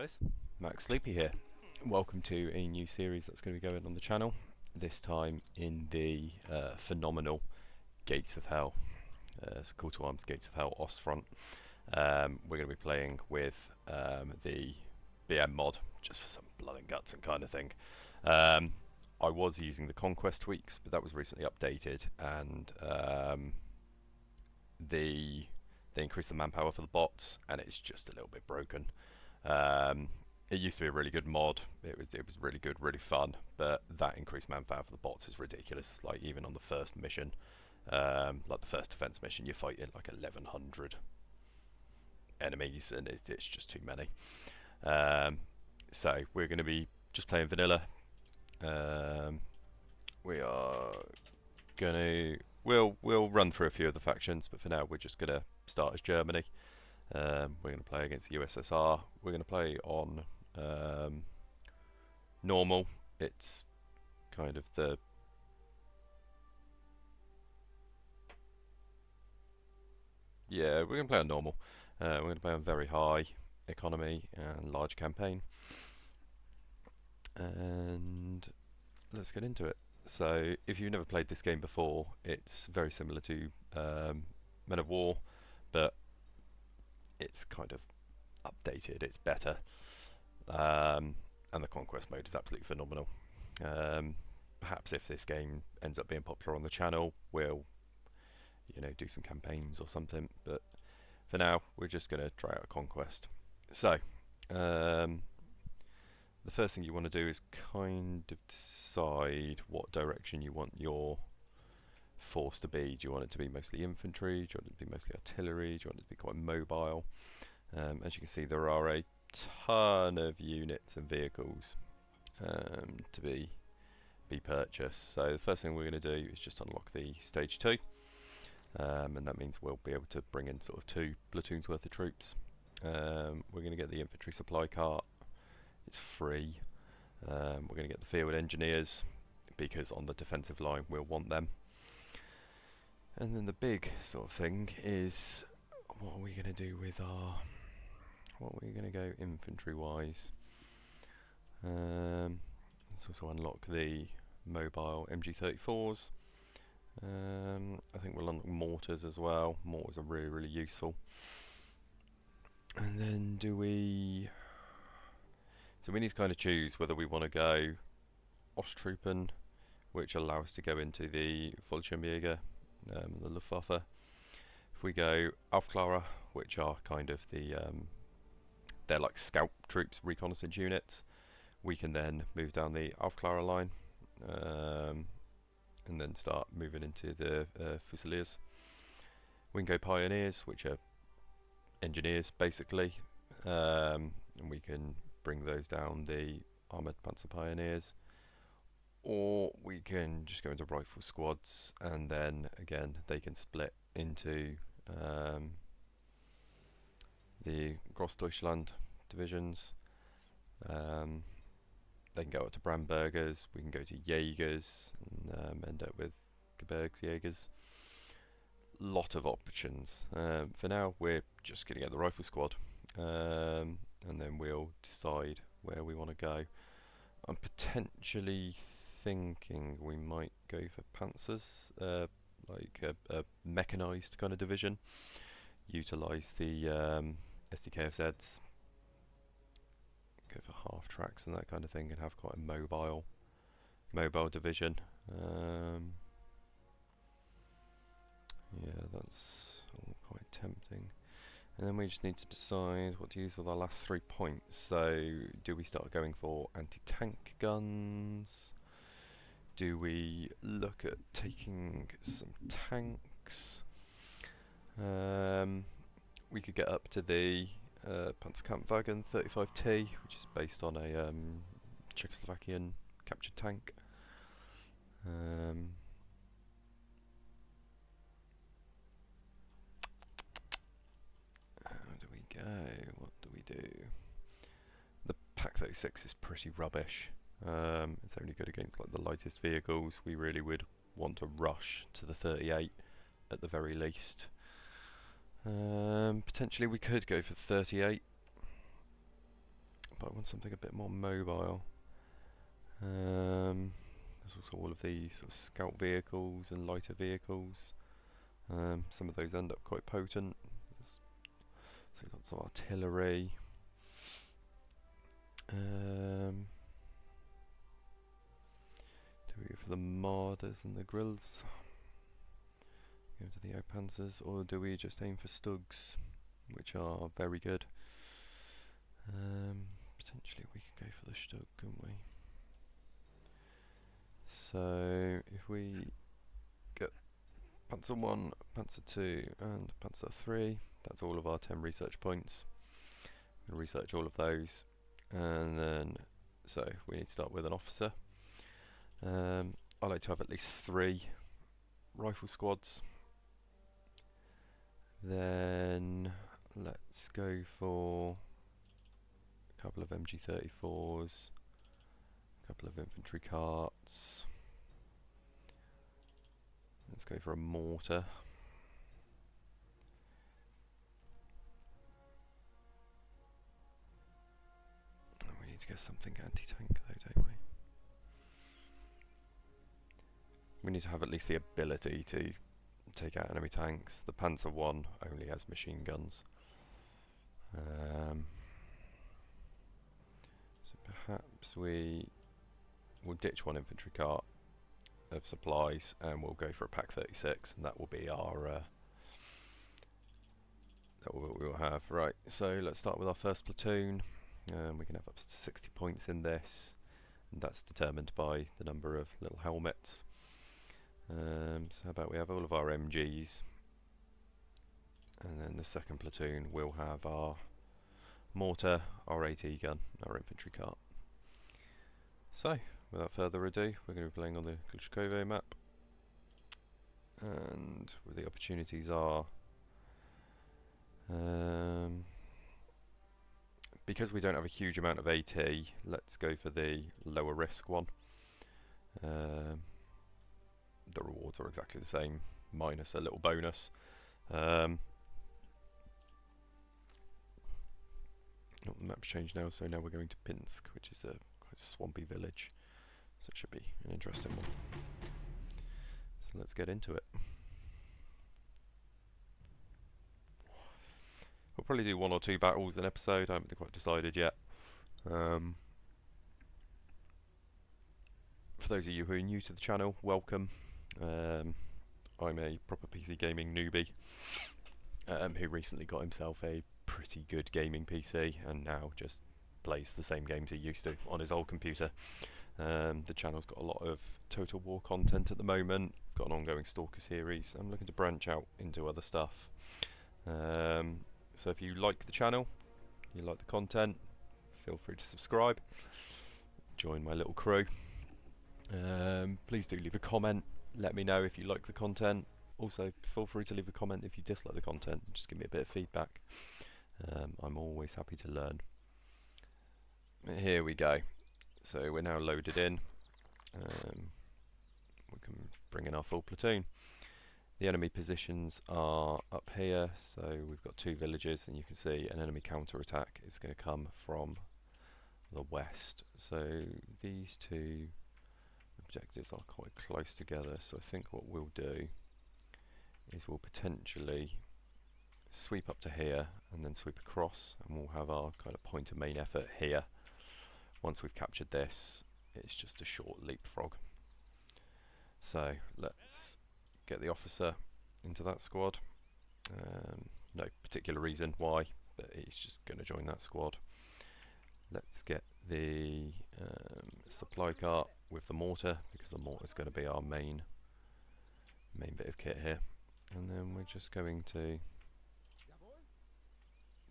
guys, Max Sleepy here. Welcome to a new series that's going to be going on the channel. This time in the phenomenal Gates of Hell, so Call to Arms Gates of Hell Ostfront. We're going to be playing with the BM mod, just for some blood and guts and kind of thing. I was using the Conquest tweaks, but that was recently updated, and they increased the manpower for the bots, and it's just a little bit broken. It used to be a really good mod. It was really good, really fun, but that increased manpower for the bots is ridiculous. Like even on the first mission, like the first defense mission, you're fighting like 1100 enemies, and it's just too many. So we're going to be just playing vanilla. We are gonna we'll run through a few of the factions, but for now we're just gonna start as Germany. We're going to play against the USSR. We're going to play on normal. It's kind of the we're going to play on normal. We're going to play on very high economy and large campaign. And let's get into it. So if you've never played this game before, it's very similar to Men of War, but it's kind of updated, it's better, and the Conquest mode is absolutely phenomenal. Perhaps if this game ends up being popular on the channel, we'll do some campaigns or something, but for now we're just going to try out a Conquest. So the first thing you want to do is kind of decide what direction you want your force to be. Do you want it to be mostly infantry? Do you want it to be mostly artillery? Do you want it to be quite mobile? As you can see, there are a ton of units and vehicles to be purchased. So the first thing we're going to do is just unlock the stage 2, and that means we'll be able to bring in sort of 2 platoons worth of troops. We're going to get the infantry supply cart. It's free. We're going to get the field engineers, because on the defensive line we'll want them. And then the big sort of thing is, what are we going to do with our... what are we going to go infantry wise? Let's also unlock the mobile MG34s. I think we'll unlock mortars as well. Mortars are really, really useful. And then do we... so we need to kind of choose whether we want to go Osttruppen, which allow us to go into the Fallschirmjäger, the Luftwaffe. If we go Aufklärer, which are kind of the they're like scout troops, reconnaissance units, we can then move down the Aufklärer line, and then start moving into the Fusiliers. We can go Pioneers, which are engineers basically, and we can bring those down, the Armoured Panzer Pioneers. Or we can just go into rifle squads, and then again they can split into the Grossdeutschland divisions. They can go up to Brandbergers, we can go to Jaegers, and end up with Gebirgsjägers. Lot of options. For now we're just going to get the rifle squad, and then we'll decide where we want to go. I'm potentially thinking we might go for Panzers, like a mechanised kind of division, utilise the SDKFZs, go for half tracks and that kind of thing, and have quite a mobile division. Yeah, that's all quite tempting. And then we just need to decide what to use with our last 3 points. So do we start going for anti-tank guns? Do we look at taking some tanks? We could get up to the Panzerkampfwagen 35T, which is based on a Czechoslovakian captured tank. How do we go? What do we do? The Pak 36 is pretty rubbish. It's only good against like the lightest vehicles. We really would want to rush to the 38 at the very least. Potentially we could go for 38, want something a bit more mobile. There's also all of these sort of scout vehicles and lighter vehicles. Some of those end up quite potent. So lots of artillery. Do we go for the Marders and the Grills? Go to the O-Panzers, or do we just aim for Stugs, which are very good? Potentially we could go for the Stug, couldn't we? So if we get Panzer 1, Panzer 2 and Panzer 3, that's all of our 10 research points. We'll research all of those, and then so we need to start with an officer. I like to have at least 3 rifle squads. Then let's go for a couple of MG34s, a couple of infantry carts. Let's go for a mortar. And we need to get something anti-tank though, don't we? We need to have at least the ability to take out enemy tanks. The Panzer 1 only has machine guns. So perhaps we will ditch 1 infantry cart of supplies and we'll go for a Pack 36, and that will be our that will what we'll have. Right, so let's start with our first platoon. We can have up to 60 points in this, and that's determined by the number of little helmets. So how about we have all of our MGs, and then the second platoon will have our mortar, our AT gun, our infantry cart. So, without further ado, we're going to be playing on the Klitschkovo map, and where the opportunities are, because we don't have a huge amount of AT, let's go for the lower risk one. The rewards are exactly the same, minus a little bonus. Oh, the map's changed now, so now we're going to Pinsk, which is a quite swampy village. So it should be an interesting one. So let's get into it. We'll probably do 1 or 2 battles an episode, I haven't quite decided yet. For those of you who are new to the channel, welcome. I'm a proper PC gaming newbie who recently got himself a pretty good gaming PC and now just plays the same games he used to on his old computer. The channel's got a lot of Total War content at the moment, got an ongoing Stalker series. I'm looking to branch out into other stuff. So if you like the channel, you like the content, feel free to subscribe, join my little crew. Please do leave a comment, let me know if you like the content. Also feel free to leave a comment if you dislike the content, just give me a bit of feedback. I'm always happy to learn. Here we go. So we're now loaded in. We can bring in our full platoon. The enemy positions are up here, so we've got 2 villages, and you can see an enemy counter-attack is going to come from the west. So these 2 objectives are quite close together, so I think what we'll do is we'll potentially sweep up to here and then sweep across, and we'll have our kind of point of main effort here. Once we've captured this, it's just a short leapfrog. So let's get the officer into that squad. No particular reason why, but he's just going to join that squad. Let's get the supply cart with the mortar, because the mortar is going to be our main bit of kit here. And then we're just going to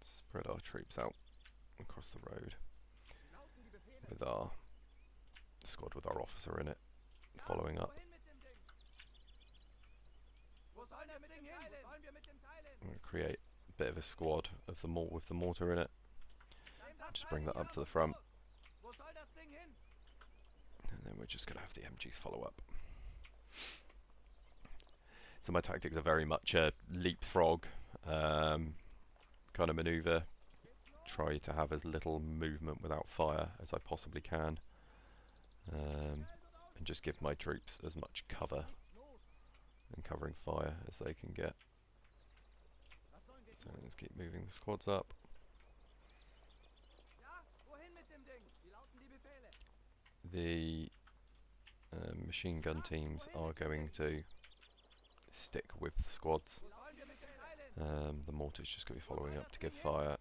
spread our troops out across the road with our squad with our officer in it, following up. We'll create a bit of a squad of the with the mortar in it. Just bring that up to the front. And then we're just going to have the MGs follow up. So my tactics are very much a leapfrog kind of maneuver, try to have as little movement without fire as I possibly can, and just give my troops as much cover and covering fire as they can get. So let's keep moving the squads up. The machine gun teams are going to stick with the squads. The mortar's just going to be following up to give fire,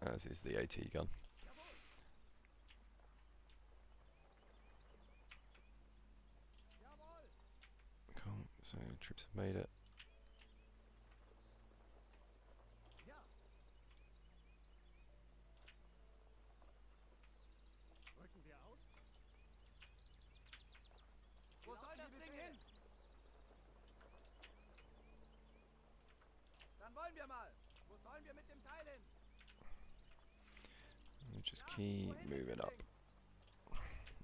as is the AT gun. Cool, so troops have made it. We'll just keep moving up.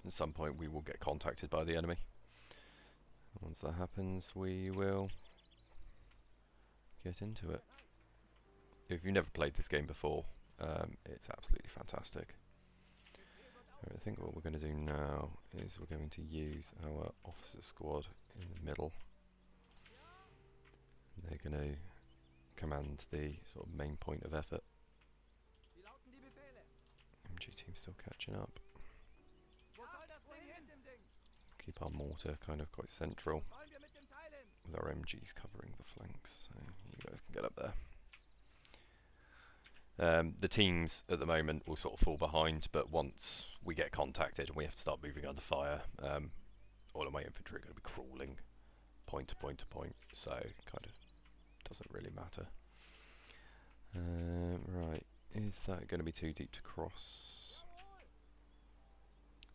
At some point we will get contacted by the enemy. Once that happens, we will get into it. If you've never played this game before, it's absolutely fantastic. I think what we're going to do now is we're going to use our officer squad in the middle. They're going to command the sort of main point of effort. MG team still catching up. Keep our mortar kind of quite central, with our MGs covering the flanks, so you guys can get up there. The teams at the moment will sort of fall behind, but once we get contacted and we have to start moving under fire, all of my infantry are going to be crawling point to point to point, so it kind of doesn't really matter. Right, is that going to be too deep to cross?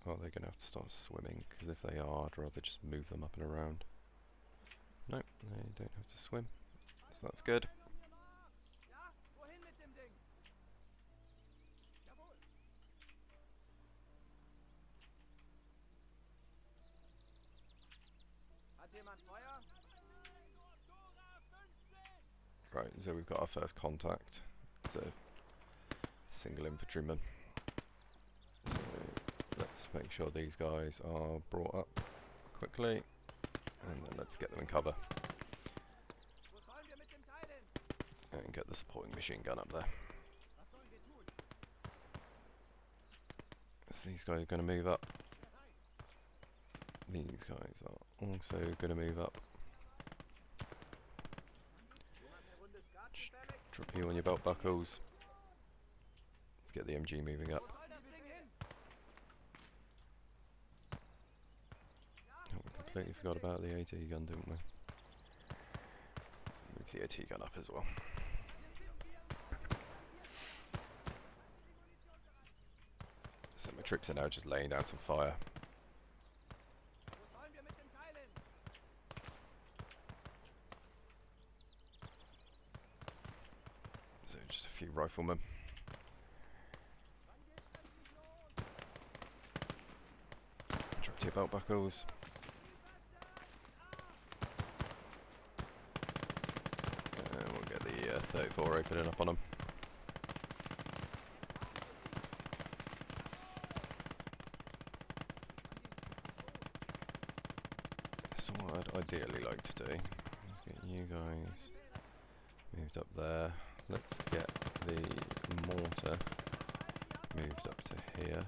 Oh, they're going to have to start swimming, because if they are, I'd rather just move them up and around. No, they don't have to swim, so that's good. Right, so we've got our first contact. It's a single infantryman. So let's make sure these guys are brought up quickly, and then let's get them in cover. And get the supporting machine gun up there. So these guys are going to move up. These guys are also going to move up. Drop you on your belt buckles. Let's get the MG moving up. Oh, we completely forgot about the AT gun, didn't we? Move the AT gun up as well. So my troops are now just laying down some fire. So just a few riflemen. Drop to your belt buckles. And we'll get the 34 opening up on them. So what I'd ideally like to do is get you guys moved up there. Let's get the mortar moved up to here.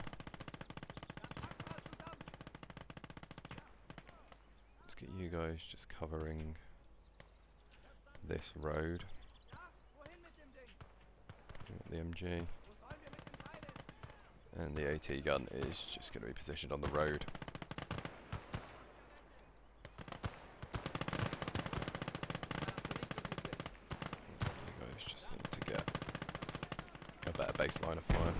Let's get you guys just covering this road. The MG. And the AT gun is just going to be positioned on the road. Better baseline of fire.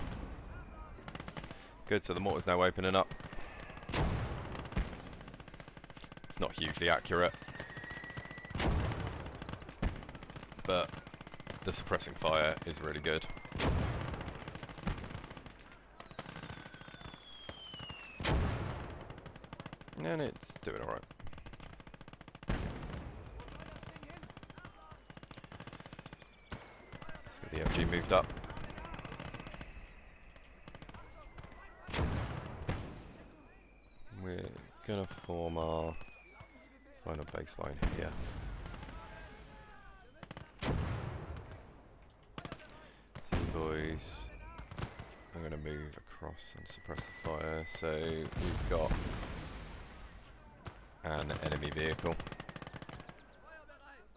Good, so the mortar's now opening up. It's not hugely accurate, but the suppressing fire is really good. And it's doing alright. Let's get the MG moved up. gonna form our final baseline here. So you boys, I'm gonna move across and suppress the fire. So we've got an enemy vehicle,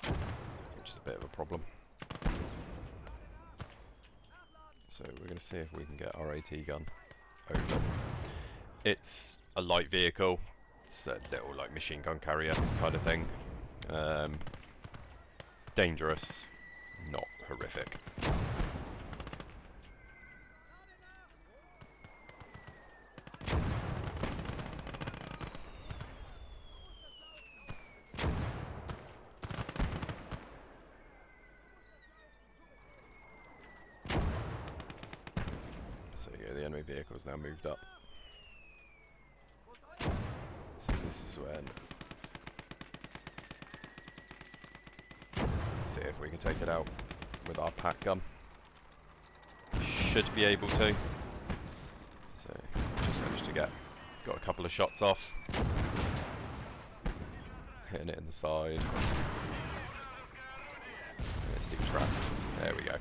which is a bit of a problem. So we're going to see if we can get our AT gun over. It's a light vehicle. It's a little like machine gun carrier kind of thing. Dangerous, not horrific. So yeah, the enemy vehicle's now moved up. So this is when, let's see if we can take it out with our pack gun. Should be able to. So just managed to got a couple of shots off. Hitting it in the side. And it's detrapped. There we go.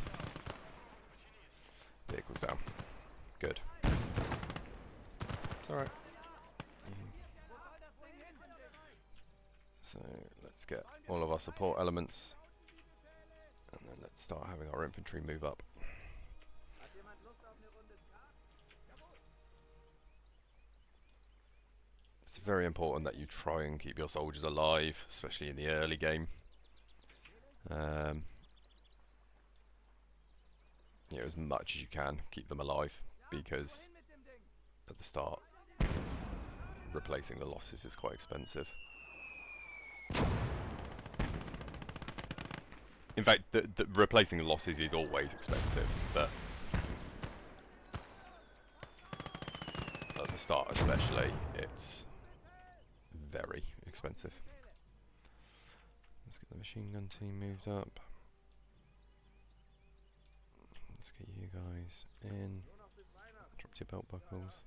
Vehicle's down. Good. It's alright. So let's get all of our support elements, and then let's start having our infantry move up. It's very important that you try and keep your soldiers alive, especially in the early game. You know, as much as you can, keep them alive, because at the start, replacing the losses is quite expensive. In fact, the replacing the losses is always expensive, but at the start especially, it's very expensive. Let's get the machine gun team moved up. Let's get you guys in. Drop your belt buckles.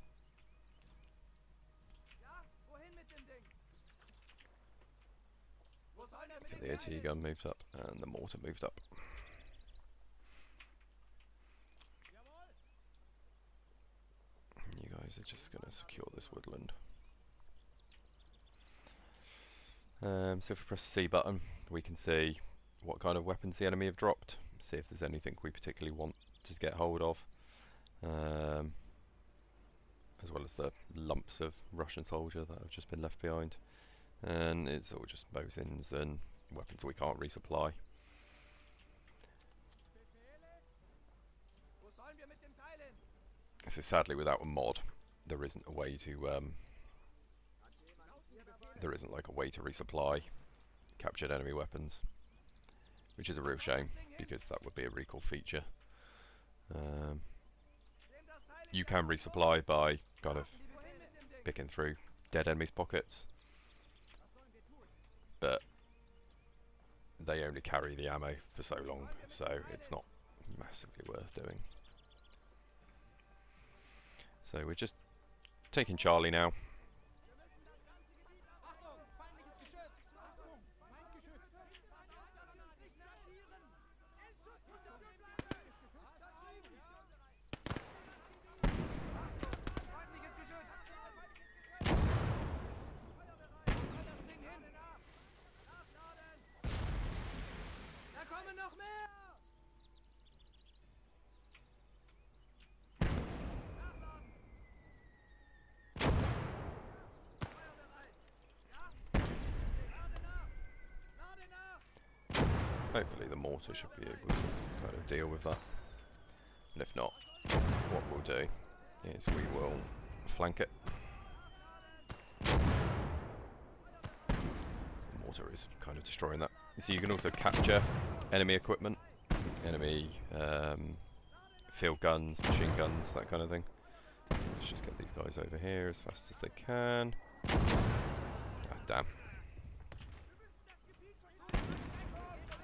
Get the AT gun moved up and the mortar moved up. You guys are just going to secure this woodland. So if we press the C button, we can see what kind of weapons the enemy have dropped. See if there's anything we particularly want to get hold of. As well as the lumps of Russian soldier that have just been left behind. And it's all just Mosins and weapons we can't resupply. So sadly, without a mod, there isn't a way to there isn't like a way to resupply captured enemy weapons, which is a real shame because that would be a recall feature. You can resupply by kind of picking through dead enemies' pockets, but they only carry the ammo for so long, so it's not massively worth doing. So we're just taking Charlie now. Hopefully the mortar should be able to kind of deal with that. And if not, what we'll do is we will flank it. The mortar is kind of destroying that. So you can also capture enemy equipment, enemy field guns, machine guns, that kind of thing. So let's just get these guys over here as fast as they can. Ah, damn.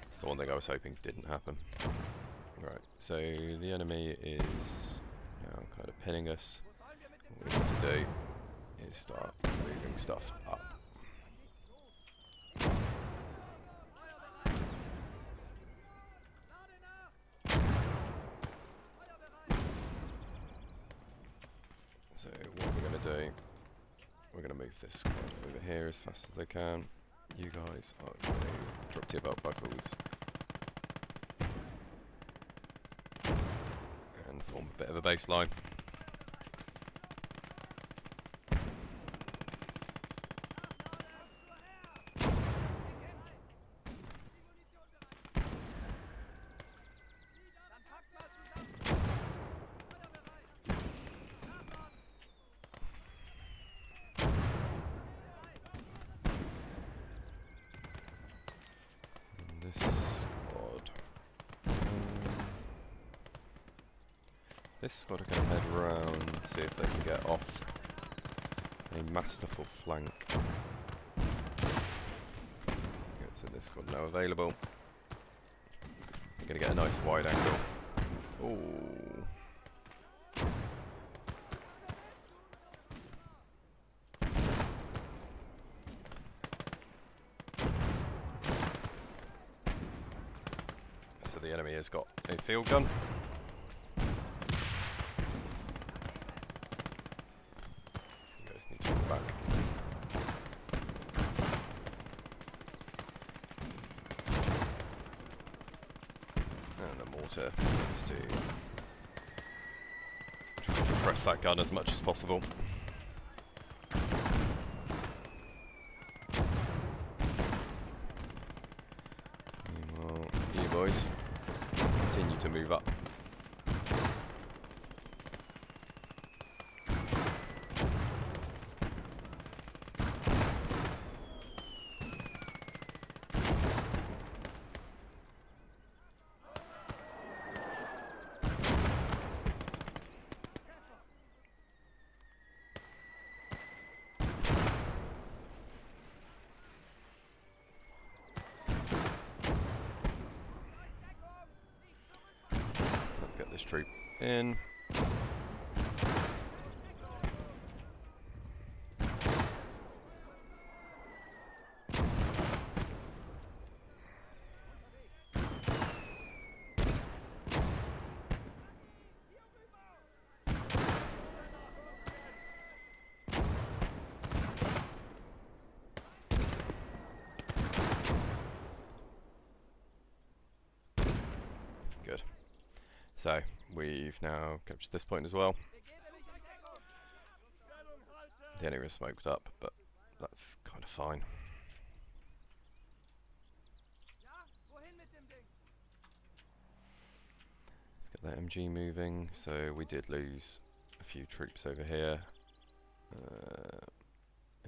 It's the one thing I was hoping didn't happen. Right, so the enemy is now kind of pinning us. What we need to do is start moving stuff up. So what we're going to do, we're going to move this squad over here as fast as they can. You guys are going to drop to your belt buckles and form a bit of a baseline. This squad are going to head around, see if they can get off a masterful flank. Okay, so this squad now available. We're going to get a nice wide angle. Ooh. So the enemy has got a field gun. To try and suppress that gun as much as possible. Meanwhile, you boys continue to move up. Get this troop in. Good. So, we've now captured this point as well. The enemy is smoked up, but that's kind of fine. Let's get that MG moving. So, we did lose a few troops over here.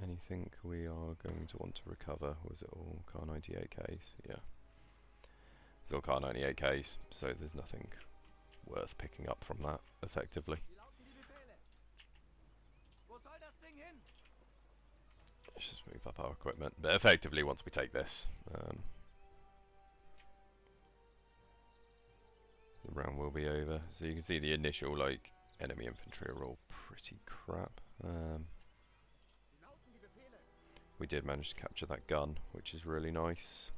Anything we are going to want to recover? Was it all Car 98Ks? Yeah. It's all Car 98Ks, so there's nothing worth picking up from that, effectively. Let's just move up our equipment. But effectively, once we take this, the round will be over. So you can see the initial, like, enemy infantry are all pretty crap. We did manage to capture that gun, which is really nice.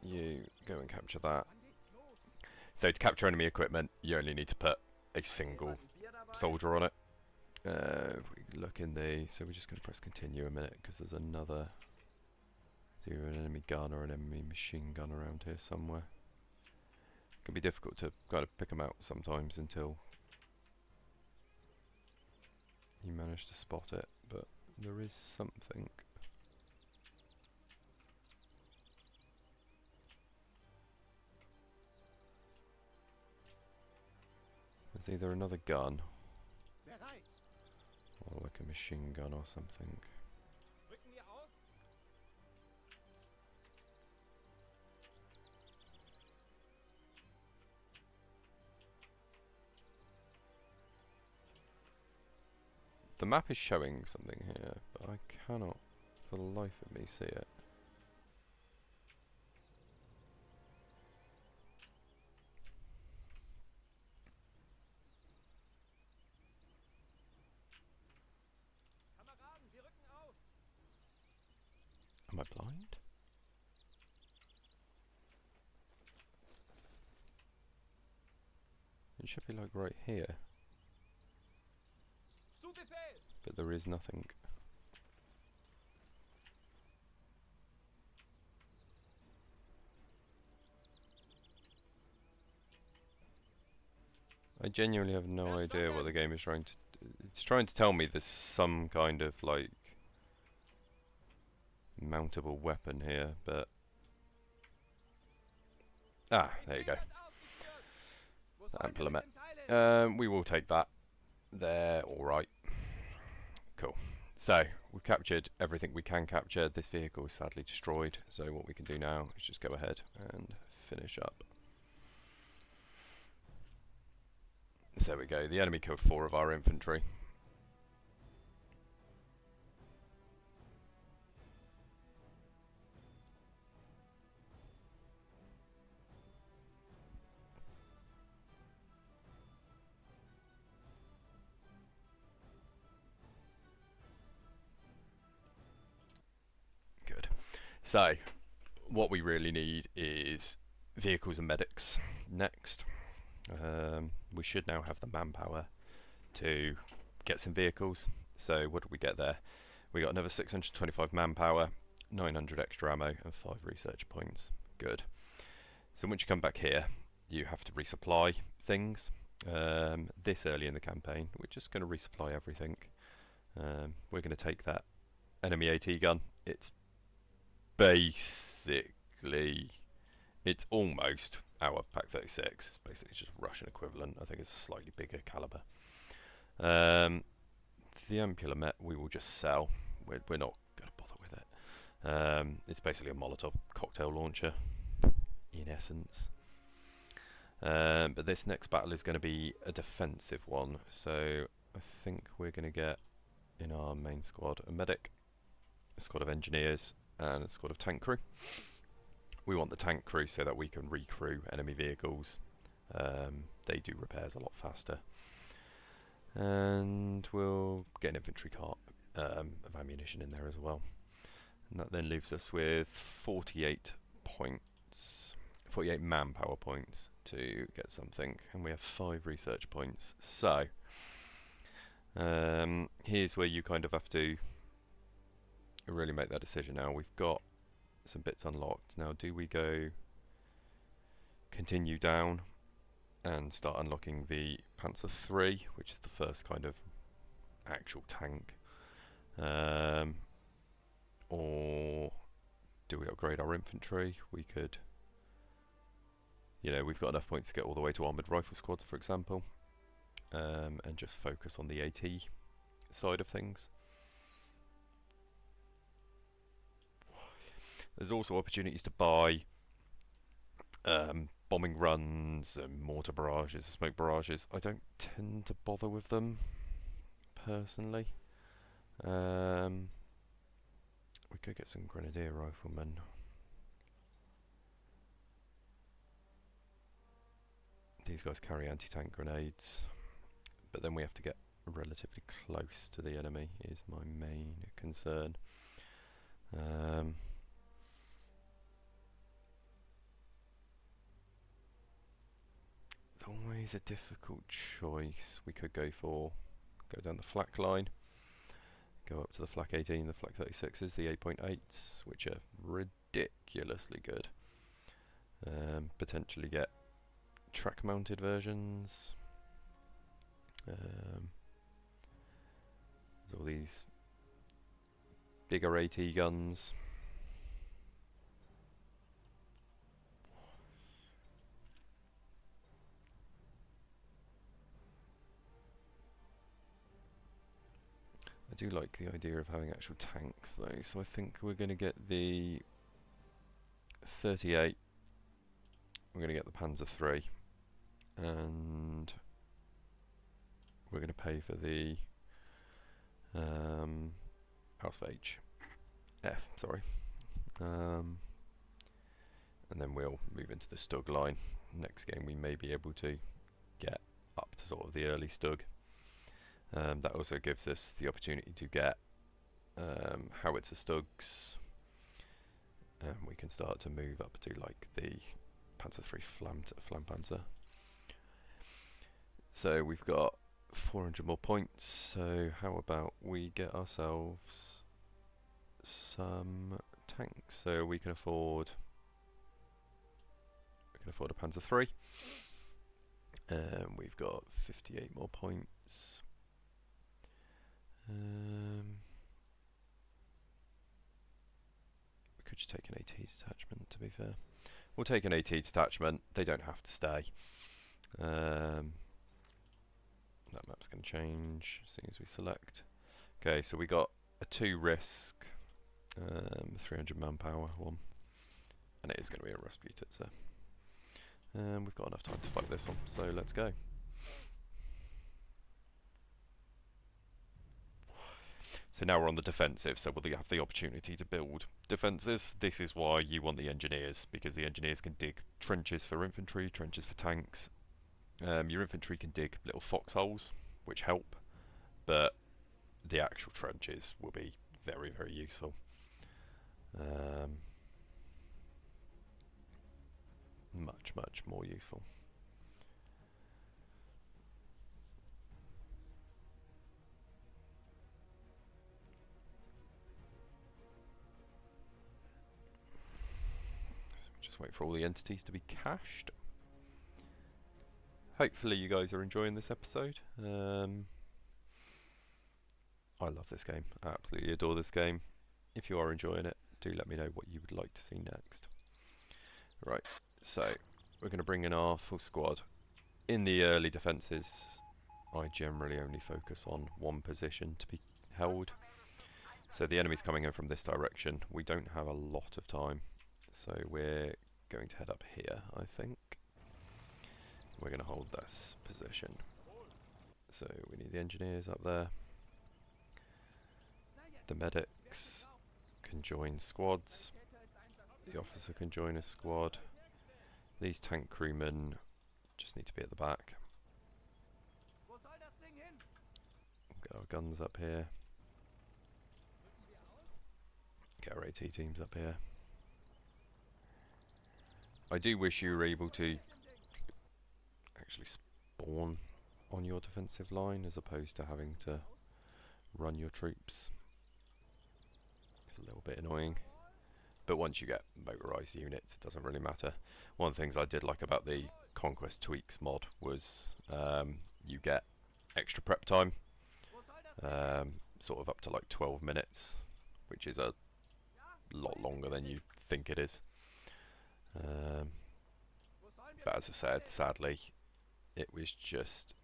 You go and capture that. So to capture enemy equipment, you only need to put a single soldier on it. If we look in the... So we're just going to press continue a minute, because there's another... either an enemy gun or an enemy machine gun around here somewhere. It can be difficult to kind of pick them out sometimes until you manage to spot it, but there is something. There's either another gun or like a machine gun or something. The map is showing something here, but I cannot for the life of me see it. Am I blind? It should be like right here. But there is nothing. I genuinely have no idea what the game is trying to... It's trying to tell me there's some kind of like mountable weapon here, but... Ah, there you go. Implement. We will take that. They're alright. Cool. So, we've captured everything we can capture. This vehicle is sadly destroyed, so what we can do now is just go ahead and finish up. So there we go. The enemy killed 4 of our infantry. Good. So, what we really need is vehicles and medics next. We should now have the manpower to get some vehicles. So what did we get there? We got another 625 manpower, 900 extra ammo and 5 research points. Good. So once you come back here, you have to resupply things. This early in the campaign, we're just going to resupply everything. We're going to take that enemy AT gun. It's basically... It's almost our Pack 36. It's basically just Russian equivalent. I think it's a slightly bigger caliber. The Ampulomet we will just sell. We're not going to bother with it. It's basically a Molotov cocktail launcher, in essence. But this next battle is going to be a defensive one. So I think we're going to get in our main squad a medic, a squad of engineers, and a squad of tank crew. We want the tank crew so that we can recrew enemy vehicles. They do repairs a lot faster. And we'll get an infantry cart of ammunition in there as well. And that then leaves us with 48 points, 48 manpower points to get something. And we have 5 research points. So, here's where you kind of have to really make that decision now. We've got some bits unlocked. Now, do we go continue down and start unlocking the Panzer III, which is the first kind of actual tank, or do we upgrade our infantry? We could, you know, we've got enough points to get all the way to armoured rifle squads, for example, and just focus on the AT side of things. There's also opportunities to buy bombing runs and mortar barrages, smoke barrages. I don't tend to bother with them personally. We could get some grenadier riflemen. These guys carry anti-tank grenades, but then we have to get relatively close to the enemy is my main concern. Always a difficult choice. We could go down the flak line, go up to the flak 18, the flak 36s, the 8.8s, which are ridiculously good. Potentially get track mounted versions. There's all these bigger AT guns. I do like the idea of having actual tanks though, so I think we're going to get the 38, we're going to get the Panzer III, and we're going to pay for the Alpha F, sorry. And then we'll move into the Stug line. Next game we may be able to get up to sort of the early Stug. That also gives us the opportunity to get howitzer Stugs, and we can start to move up to like the Panzer III Flampanzer. So we've got 400 more points, so how about we get ourselves some tanks, so we can afford a Panzer III. We've got 58 more points. We could just take an AT detachment, to be fair. We'll take an AT detachment, they don't have to stay. That map's going to change as soon as we select. Okay, so we got a 2 risk, 300 manpower one, and it is going to be a Rasputin. We've got enough time to fight this one, so let's go. So now we're on the defensive, so we'll have the opportunity to build defences. This is why you want the engineers, because the engineers can dig trenches for infantry, trenches for tanks. Your infantry can dig little foxholes, which help, but the actual trenches will be very, very useful. Much, much more useful. So we'll just wait for all the entities to be cached. Hopefully you guys are enjoying this episode. I love this game. I absolutely adore this game. If you are enjoying it, do let me know what you would like to see next. Right, so we're going to bring in our full squad. In the early defences, I generally only focus on one position to be held. So the enemy's coming in from this direction. We don't have a lot of time, so we're going to head up here, I think. We're going to hold this position. So we need the engineers up there. The medics can join squads. The officer can join a squad. These tank crewmen just need to be at the back. We'll get our guns up here. Get our AT teams up here. I do wish you were able to actually spawn on your defensive line as opposed to having to run your troops. It's a little bit annoying. But once you get motorised units, it doesn't really matter. One of the things I did like about the Conquest Tweaks mod was you get extra prep time, sort of up to like 12 minutes, which is a lot longer than you think it is. But as I said, sadly, it was just...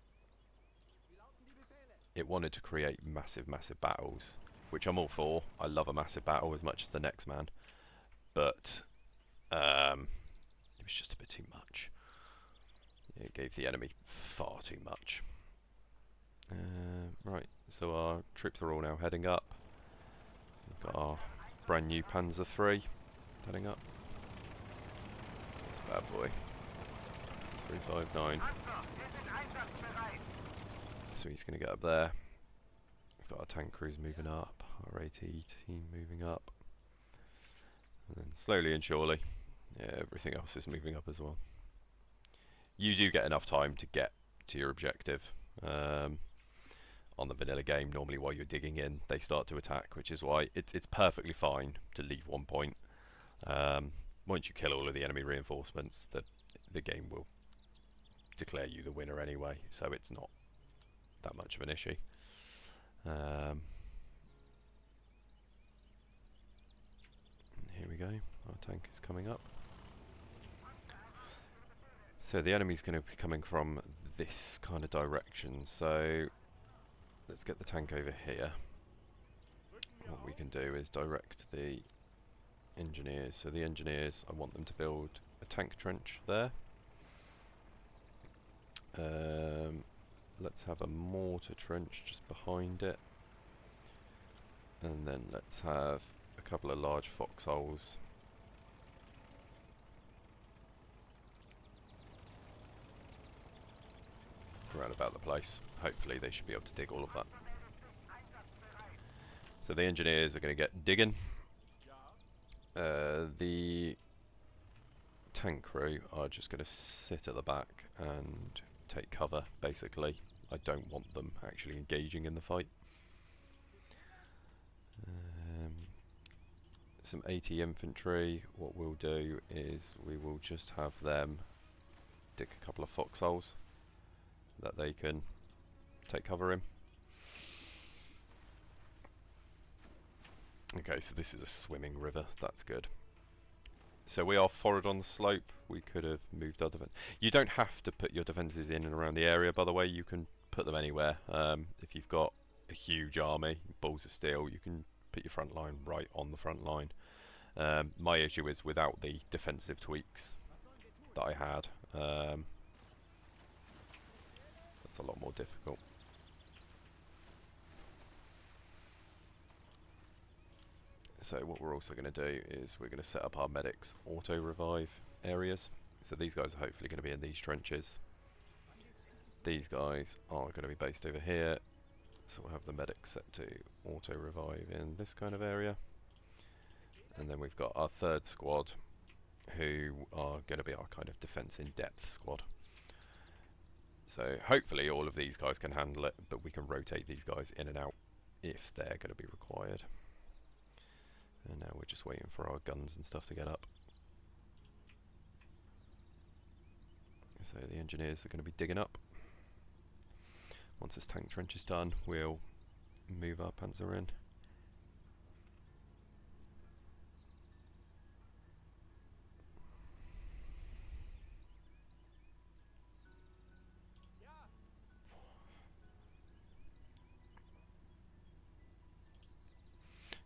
It wanted to create massive, massive battles, which I'm all for. I love a massive battle as much as the next man. But it was just a bit too much. It gave the enemy far too much. Right, so our troops are all now heading up. We've got our brand new Panzer III heading up. This bad boy. It's a 359. So he's going to get up there. We've got our tank crews moving up, our AT team moving up. And then slowly and surely, yeah, everything else is moving up as well. You do get enough time to get to your objective. On the vanilla game, normally while you're digging in, they start to attack, which is why it's perfectly fine to leave one point. Once you kill all of the enemy reinforcements, the game will declare you the winner anyway, so it's not that much of an issue. Here we go, our tank is coming up. So the enemy's going to be coming from this kind of direction, so let's get the tank over here. What we can do is direct the engineers. So the engineers, I want them to build a tank trench there. Let's have a mortar trench just behind it. And then let's have a couple of large foxholes. Around about the place. Hopefully they should be able to dig all of that. So the engineers are going to get digging. The tank crew are just going to sit at the back and take cover, basically. I don't want them actually engaging in the fight. Some AT infantry, what we'll do is we will just have them dig a couple of foxholes that they can take cover in. Okay, so this is a swimming river, that's good. So we are forward on the slope. We could have moved our defense. You don't have to put your defences in and around the area, by the way. You can put them anywhere. If you've got a huge army, balls of steel, you can put your front line right on the front line. My issue is without the defensive tweaks that I had. That's a lot more difficult. So what we're also going to do is we're going to set up our medics auto revive areas. So these guys are hopefully going to be in these trenches. These guys are going to be based over here. So we'll have the medics set to auto revive in this kind of area. And then we've got our third squad who are going to be our kind of defense in depth squad. So hopefully all of these guys can handle it, but we can rotate these guys in and out if they're going to be required. And now we're just waiting for our guns and stuff to get up. So the engineers are going to be digging up. Once this tank trench is done, we'll move our panzer in.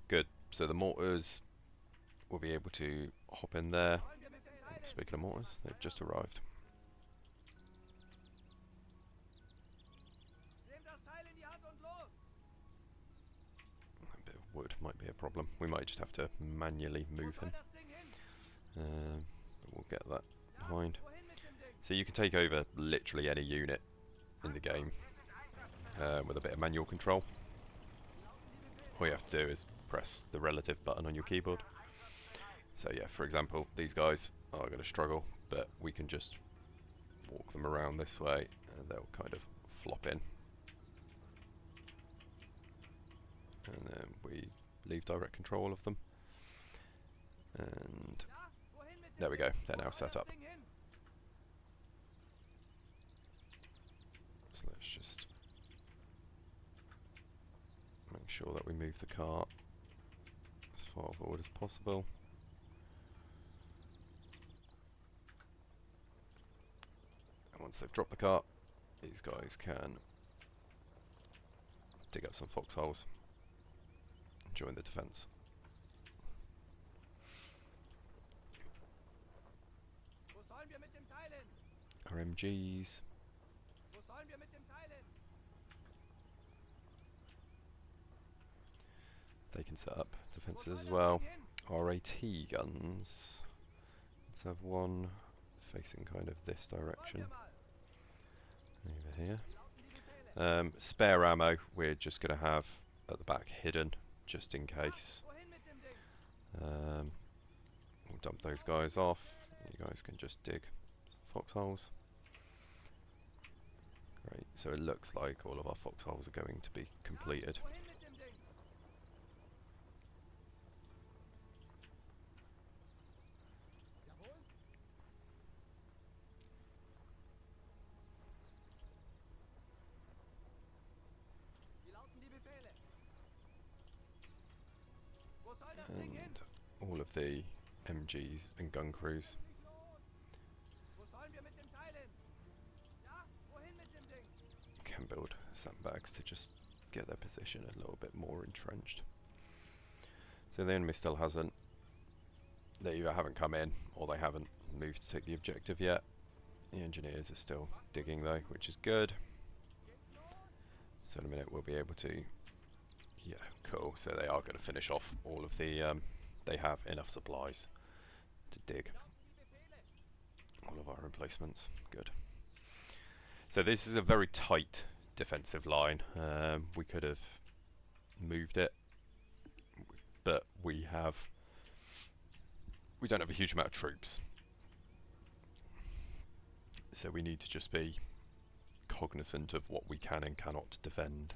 Good. So the mortars will be able to hop in there. Speaking of mortars, they've just arrived. A bit of wood might be a problem. We might just have to manually move him. But we'll get that behind. So you can take over literally any unit in the game with a bit of manual control. All you have to do is press the relative button on your keyboard. So yeah, for example, these guys are going to struggle, but we can just walk them around this way and they'll kind of flop in. And then we leave direct control of them. And there we go, they're now set up. So let's just make sure that we move the cart as far forward as possible. And once they've dropped the cart, these guys can dig up some foxholes and join the defence. RMGs. They can set up defences as well. RAT guns. Let's have one facing kind of this direction. Over here. Spare ammo we're just going to have at the back hidden just in case. We'll dump those guys off. You guys can just dig some foxholes. Great, so it looks like all of our foxholes are going to be completed. And all of the MGs and gun crews can build sandbags to just get their position a little bit more entrenched. So the enemy still hasn't, they either haven't come in or they haven't moved to take the objective yet. The engineers are still digging though, which is good. So in a minute we'll be able to, yeah, cool. So they are going to finish off all of the, they have enough supplies to dig all of our emplacements. Good. So this is a very tight defensive line. We could have moved it, but we have we don't have a huge amount of troops. So we need to just be cognizant of what we can and cannot defend.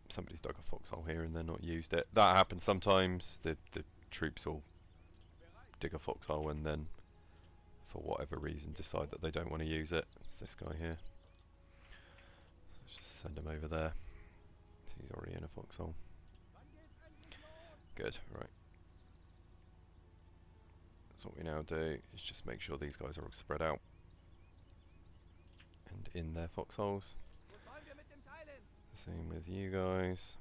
Somebody's dug a foxhole here and they're not used it. That happens sometimes. The troops will dig a foxhole and then, for whatever reason, decide that they don't want to use it. It's this guy here. So just send him over there. He's already in a foxhole. Good, right. So what we now do is just make sure these guys are all spread out and in their foxholes. Same with you guys.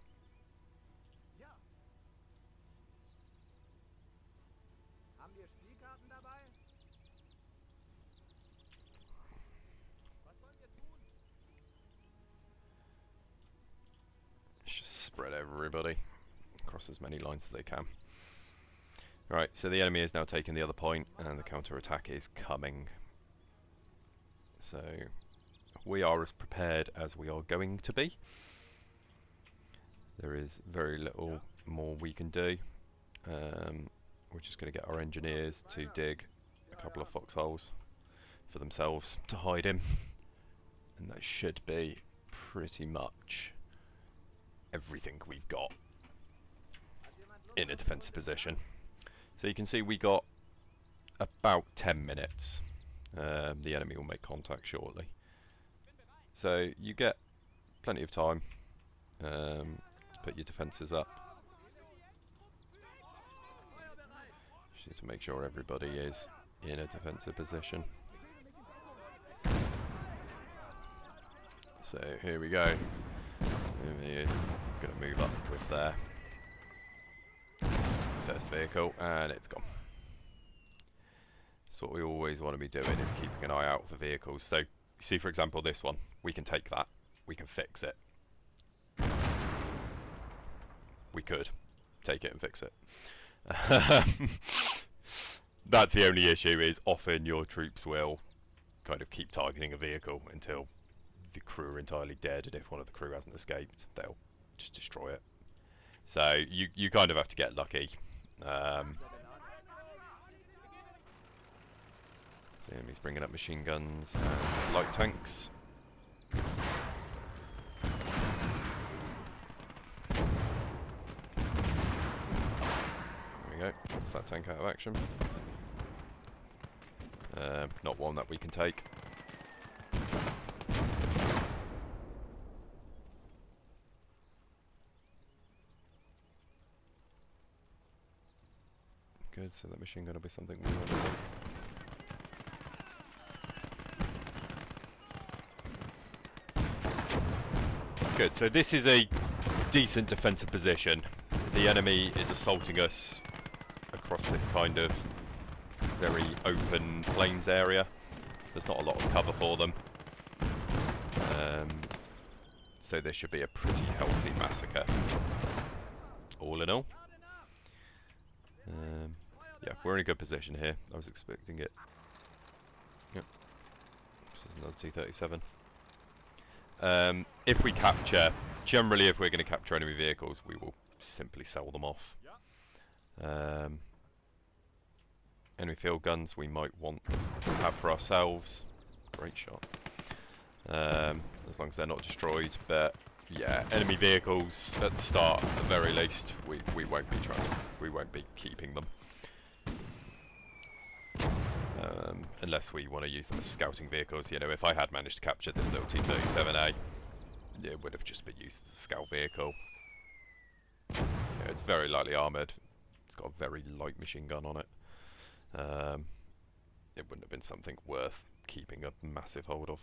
Just spread everybody across as many lines as they can. Right, so the enemy has now taken the other point and the counter-attack is coming. So we are as prepared as we are going to be. There is very little more we can do. We're just going to get our engineers to dig a couple of foxholes for themselves to hide in. And that should be pretty much everything we've got in a defensive position. So you can see we got about 10 minutes. The enemy will make contact shortly. So you get plenty of time to put your defences up. Just need to make sure everybody is in a defensive position. So here we go. Here he is. Going to move up with their first vehicle, and it's gone. So what we always want to be doing is keeping an eye out for vehicles. So you see, for example, this one. We can take that. We can fix it. We could take it and fix it. That's the only issue, is often your troops will kind of keep targeting a vehicle until the crew are entirely dead, and if one of the crew hasn't escaped, they'll just destroy it. So you kind of have to get lucky. So he's bringing up machine guns and light tanks. There we go. That's that tank out of action. Not one that we can take. Good, so that machine gun will be something we want to take. Good, so this is a decent defensive position. The enemy is assaulting us across this kind of very open plains area. There's not a lot of cover for them. So this should be a pretty healthy massacre, all in all. Yeah, we're in a good position here. I was expecting it. Yep. This is another 237. If we capture, generally if we're going to capture enemy vehicles, we will simply sell them off. Enemy field guns we might want to have for ourselves. Great shot. As long as they're not destroyed. But yeah, enemy vehicles at the start, at the very least, we won't be keeping them. Unless we want to use them as scouting vehicles. You know, if I had managed to capture this little T-37A, it would have just been used as a scout vehicle. You know, it's very lightly armoured. It's got a very light machine gun on it. It wouldn't have been something worth keeping a massive hold of.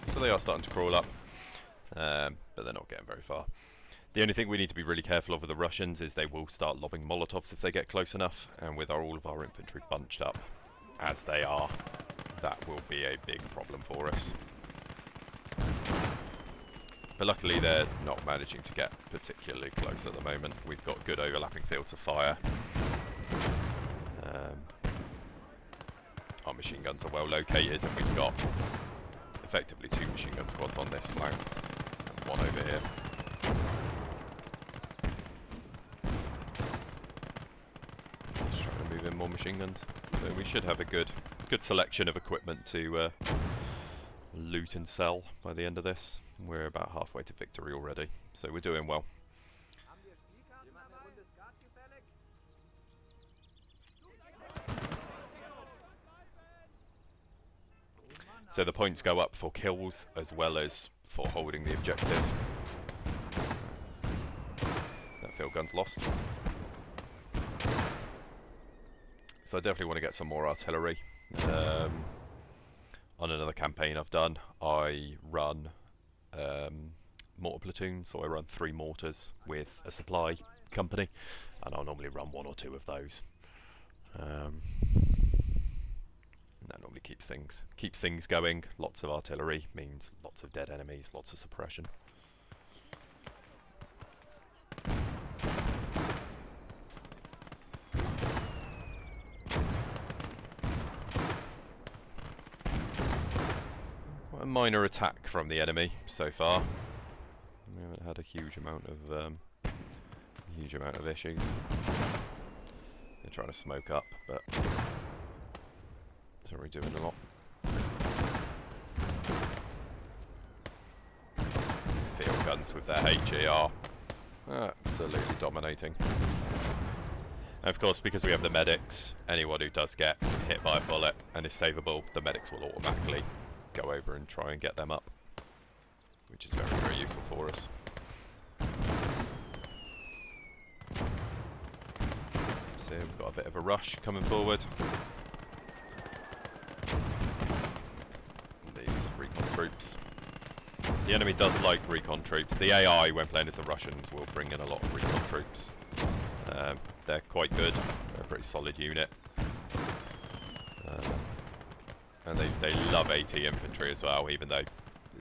So they are starting to crawl up, but they're not getting very far. The only thing we need to be really careful of with the Russians is they will start lobbing Molotovs if they get close enough, and with all of our infantry bunched up as they are, that will be a big problem for us. But luckily they're not managing to get particularly close at the moment. We've got good overlapping fields of fire. Our machine guns are well located, and we've got effectively 2 machine gun squads on this flank and 1 over here. Just trying to move in more machine guns. So we should have a good selection of equipment to loot and sell by the end of this. We're about halfway to victory already, so we're doing well. So the points go up for kills as well as for holding the objective. That field gun's lost. So I definitely want to get some more artillery. On another campaign I've done, I run mortar platoons, so I run 3 mortars with a supply company, and I'll normally run 1 or 2 of those. That normally keeps things going. Lots of artillery means lots of dead enemies, lots of suppression. Quite a minor attack from the enemy so far. We haven't had a huge amount of issues. They're trying to smoke up, but it's already doing a lot. Field guns with their HE are absolutely dominating. And of course, because we have the medics, anyone who does get hit by a bullet and is savable, the medics will automatically go over and try and get them up, which is very, very useful for us. So we've got a bit of a rush coming forward. These recon troops. The enemy does like recon troops. The AI, when playing as the Russians, will bring in a lot of recon troops. They're quite good. They're a pretty solid unit. And they love AT infantry as well, even though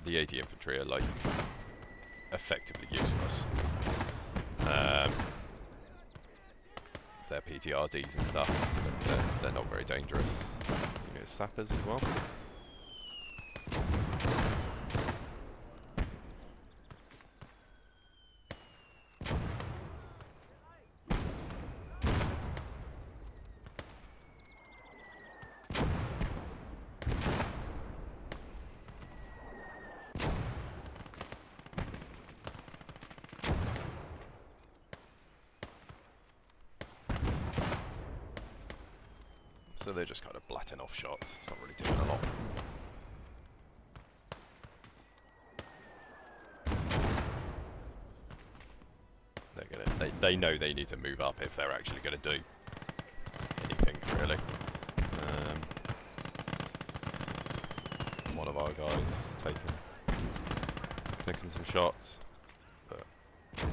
the AT infantry are like effectively useless. Their PTRDs and stuff, they're not very dangerous. You know, sappers as well. So they're just kind of blatting off shots. It's not really doing a lot. They know they need to move up if they're actually going to do anything, really. One of our guys has taken some shots, but the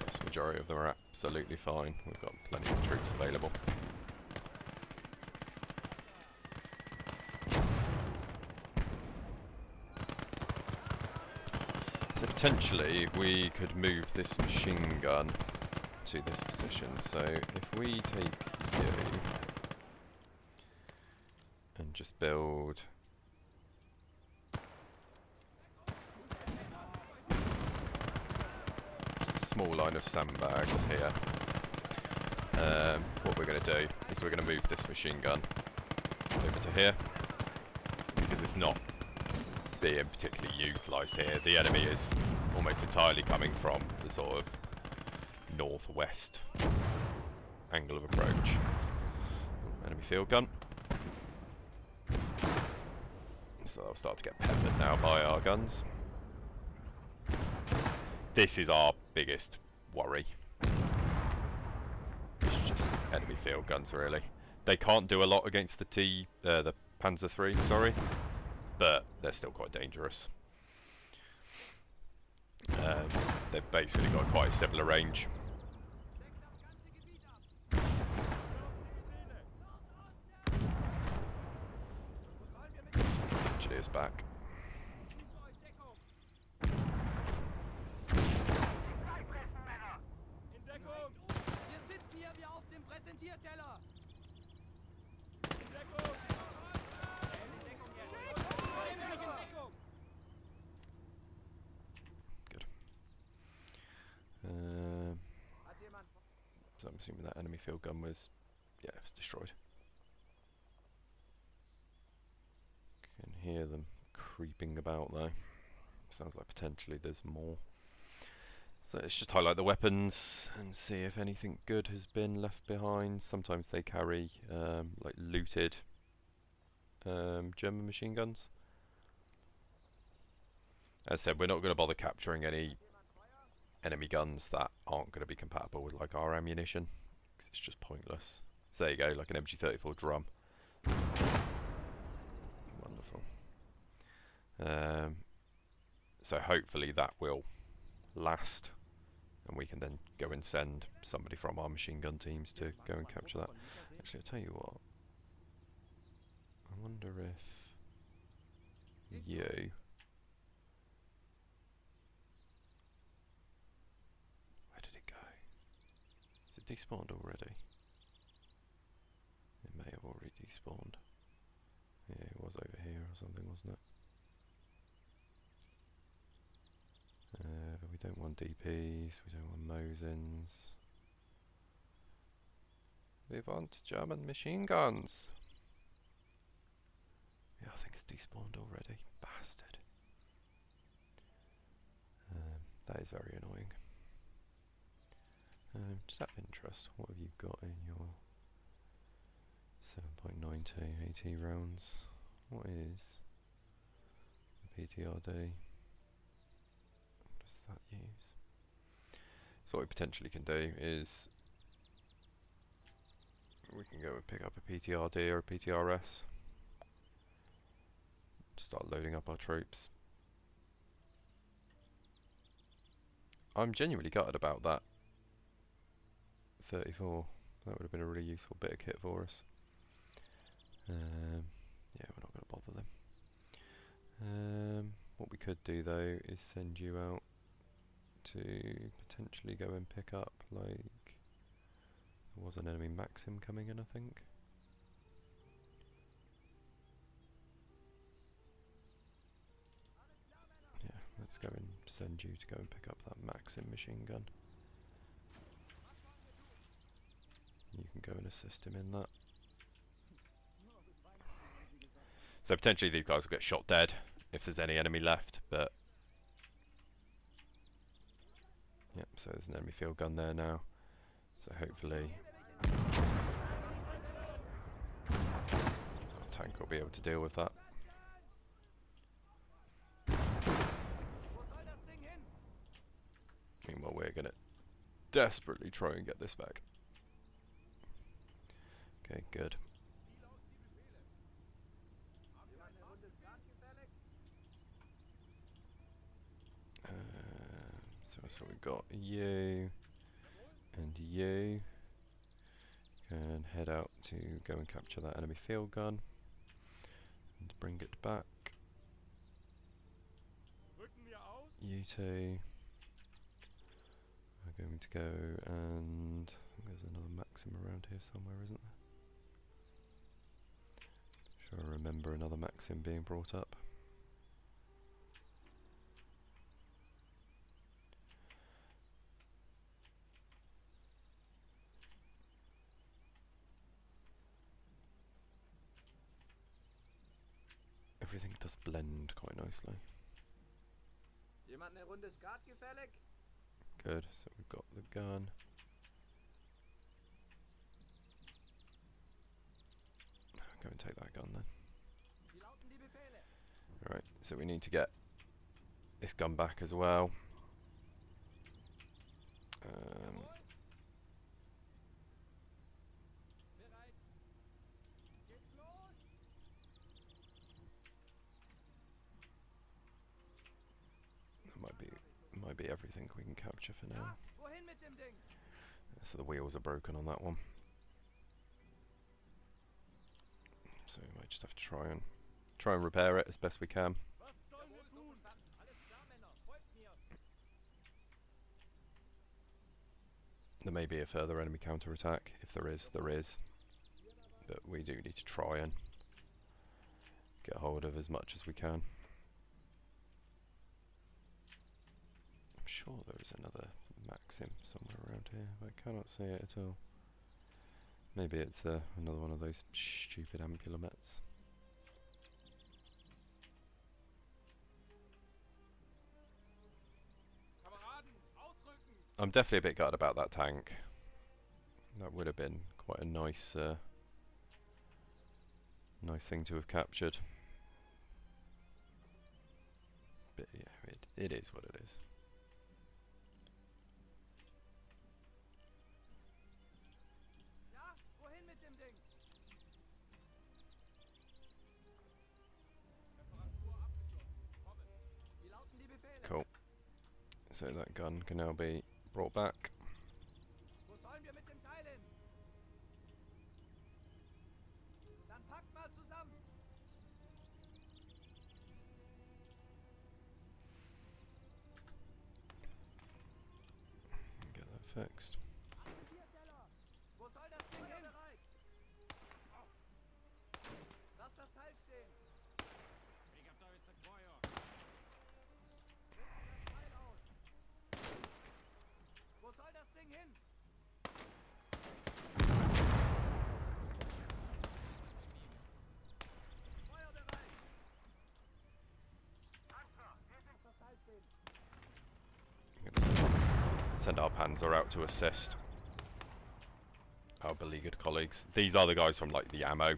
vast majority of them are absolutely fine. We've got plenty of troops available. So potentially we could move this machine gun to this position. So if we take you and just build just a small line of sandbags here. What we're going to do is we're going to move this machine gun over to here, because it's not being particularly utilised here. The enemy is almost entirely coming from the sort of northwest angle of approach. Enemy field gun. So they'll start to get peppered now by our guns. This is our biggest worry. It's just enemy field guns, really. They can't do a lot against the Panzer III, sorry, but they're still quite dangerous. They've basically got quite a similar range. Engineers back. Good. So I'm assuming that enemy field gun was, yeah, it was destroyed. Can hear them creeping about though. Sounds like potentially there's more. So let's just highlight the weapons and see if anything good has been left behind. Sometimes they carry like looted German machine guns. As I said, we're not going to bother capturing any enemy guns that aren't going to be compatible with like our ammunition, because it's just pointless. So there you go, like an MG34 drum. Wonderful. So hopefully that will last, and we can then go and send somebody from our machine gun teams to go and capture that. Actually, I'll tell you what. I wonder if you... Where did it go? Is it despawned already? It may have already despawned. Yeah, it was over here or something, wasn't it? We don't want DPs, we don't want Mosins. We want German machine guns. Yeah, I think it's despawned already. Bastard. That is very annoying. Just out of interest, what have you got in your 7.90 AT rounds? What is the PTRD? What does that use? So what we potentially can do is we can go and pick up a PTRD or a PTRS. Start loading up our troops. I'm genuinely gutted about that 34. That would have been a really useful bit of kit for us. Yeah, we're not going to bother them. What we could do though is send you out to potentially go and pick up, like, there was an enemy Maxim coming in, I think. Yeah, let's go and send you to go and pick up that Maxim machine gun. You can go and assist him in that. So potentially these guys will get shot dead if there's any enemy left, but... Yep, so there's an enemy field gun there now. So hopefully our tank will be able to deal with that. Meanwhile, we're going to desperately try and get this back. Okay, good. So we've got you and you. Can head out to go and capture that enemy field gun and bring it back. You two are going to go, and I think there's another Maxim around here somewhere, isn't there? Sure, I remember another Maxim being brought up. Everything does blend quite nicely. Good, so we've got the gun. Go and take that gun then. Alright, so we need to get this gun back as well. That might be everything we can capture for now. So the wheels are broken on that one. So we might just have to try and repair it as best we can. There may be a further enemy counterattack. If there is, there is. But we do need to try and get hold of as much as we can. I'm sure there is another Maxim somewhere around here, but I cannot see it at all. Maybe it's another one of those stupid Ampulomets. I'm definitely a bit gutted about that tank. That would have been quite a nice nice thing to have captured. But yeah, it is what it is. Cool. So that gun can now be brought back. Get that fixed. Send our Panzer out to assist our beleaguered colleagues. These are the guys from like the ammo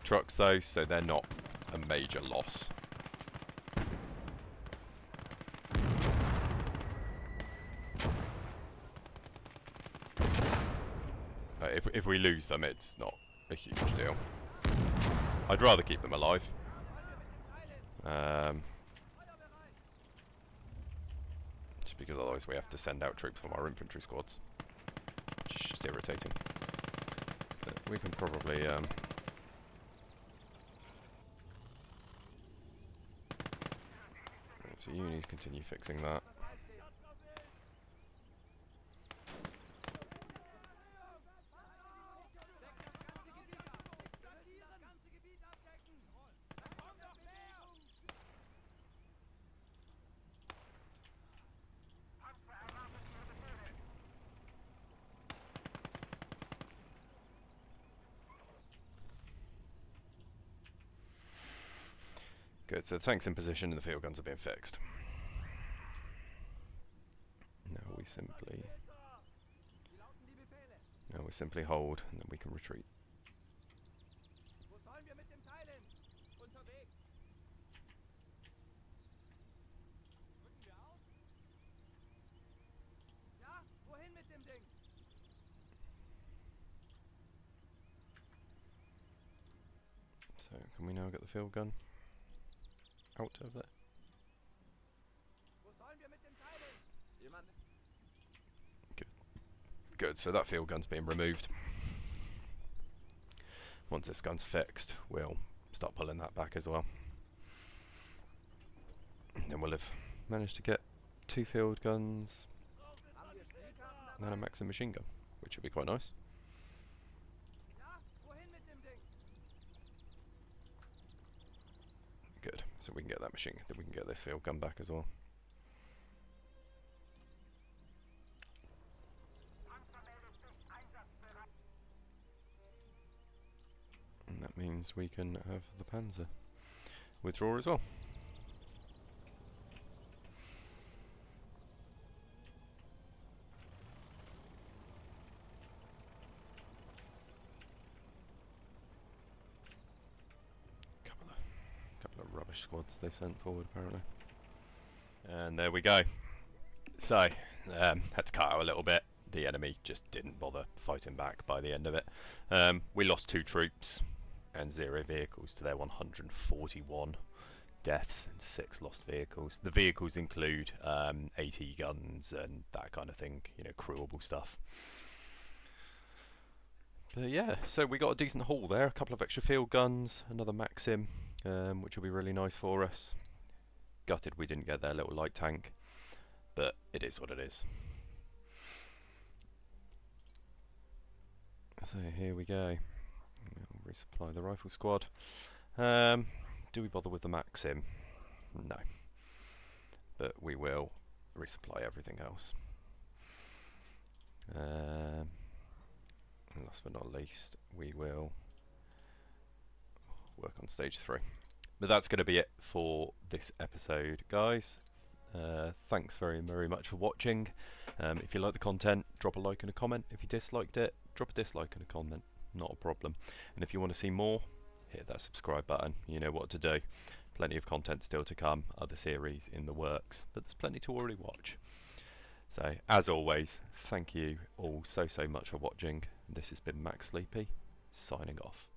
trucks though, so they're not a major loss. If we lose them, it's not a huge deal. I'd rather keep them alive. Because otherwise we have to send out troops from our infantry squads, which is just irritating. But we can probably so you need to continue fixing that. Good, so the tank's in position and the field guns are being fixed. Now we simply hold and then we can retreat. So can we now get the field gun out of there? Good. Good, so that field gun's being removed. Once this gun's fixed, we'll start pulling that back as well. And then we'll have managed to get 2 field guns and a Maxim machine gun, which would be quite nice. Good, so we can get that machine, we can get this field gun back as well. And that means we can have the Panzer withdraw as well. Couple of rubbish squads they sent forward apparently. And there we go. So, had to cut out a little bit. The enemy just didn't bother fighting back by the end of it. We lost 2 troops and 0 vehicles to their 141 deaths and 6 lost vehicles. The vehicles include AT guns and that kind of thing, you know, crewable stuff. But yeah, so we got a decent haul there, a couple of extra field guns, another Maxim, which will be really nice for us. Gutted we didn't get their little light tank, but it is what it is. So here we go. We'll resupply the rifle squad. Do we bother with the Maxim? No. But we will resupply everything else. And last but not least, we will work on stage 3. But that's going to be it for this episode, guys. Thanks very much for watching. If you like the content, drop a like and a comment. If you disliked it, drop a dislike and a comment. Not a problem. And if you want to see more, hit that subscribe button. You know what to do. Plenty of content still to come, other series in the works, but there's plenty to already watch. So, as always, thank you all so much for watching. This has been Max Sleepy, signing off.